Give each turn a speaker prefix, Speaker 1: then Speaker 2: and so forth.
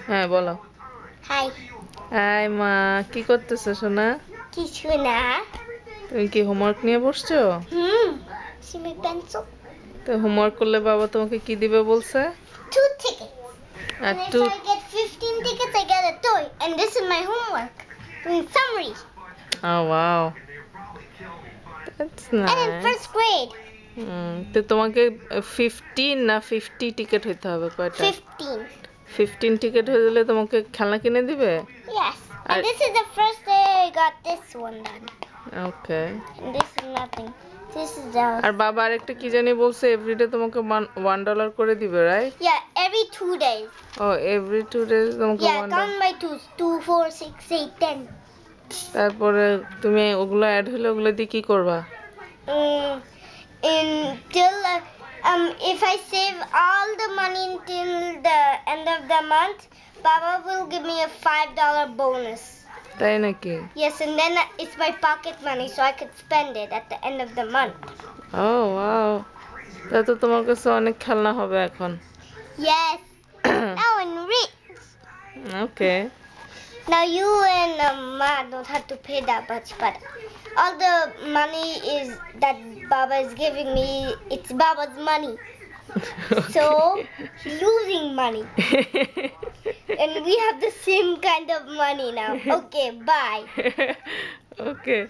Speaker 1: হ্যাঁ বলো।
Speaker 2: High.
Speaker 1: High মা, কি করতেছো সোনা?
Speaker 2: কিছু না।
Speaker 1: তুমি কি হোমওয়ার্ক নিয়ে বসছো?
Speaker 2: Simi pencil.
Speaker 1: তো হোমওয়ার্ক করলে বাবা তোমাকে কি দিবে বলছে?
Speaker 2: 2 tickets.
Speaker 1: আর
Speaker 2: And if
Speaker 1: two
Speaker 2: I get 15 tickets, I get a toy. And this is my homework. Doing summary.
Speaker 1: Oh wow. That's
Speaker 2: And in
Speaker 1: nice.
Speaker 2: first grade.
Speaker 1: তো তোমাকে 15 না 50 টিকিট হইতে হবে কয়টা?
Speaker 2: 15.
Speaker 1: 15 টিকিট হয়ে গেলে তোমাকে খেলনা কিনে দিবে?
Speaker 2: Yes. And this is the first day I got this one done.
Speaker 1: Okay.
Speaker 2: And this is nothing. This is the...
Speaker 1: আর বাবা আরেকটা কি জানি বলছে এভরিডে তোমাকে $1 করে দিবে, right?
Speaker 2: Yeah, every 2 days.
Speaker 1: Every 2 days তোমাকে
Speaker 2: Yeah,
Speaker 1: $1।
Speaker 2: count by 2s. 2, 4, 6, 8, 10.
Speaker 1: তারপরে তুমি ওগুলো অ্যাড হলে ওগুলো দিয়ে কি করবা?
Speaker 2: Until if I save all the money until the end of the month, Baba will give me a $5 bonus.
Speaker 1: তাই নাকি?
Speaker 2: Yes, and then it's my pocket money, so I could spend it at the end of the month.
Speaker 1: Oh wow. তা তো তোমার কাছে অনেক খেলনা হবে এখন।
Speaker 2: Yes. Now I'm rich.
Speaker 1: Okay.
Speaker 2: Now you and Ma don't have to pay that much, but all the money is that Baba is giving me. It's Baba's money. So he's losing money. And we have the same kind of money now. Okay, bye.
Speaker 1: Okay.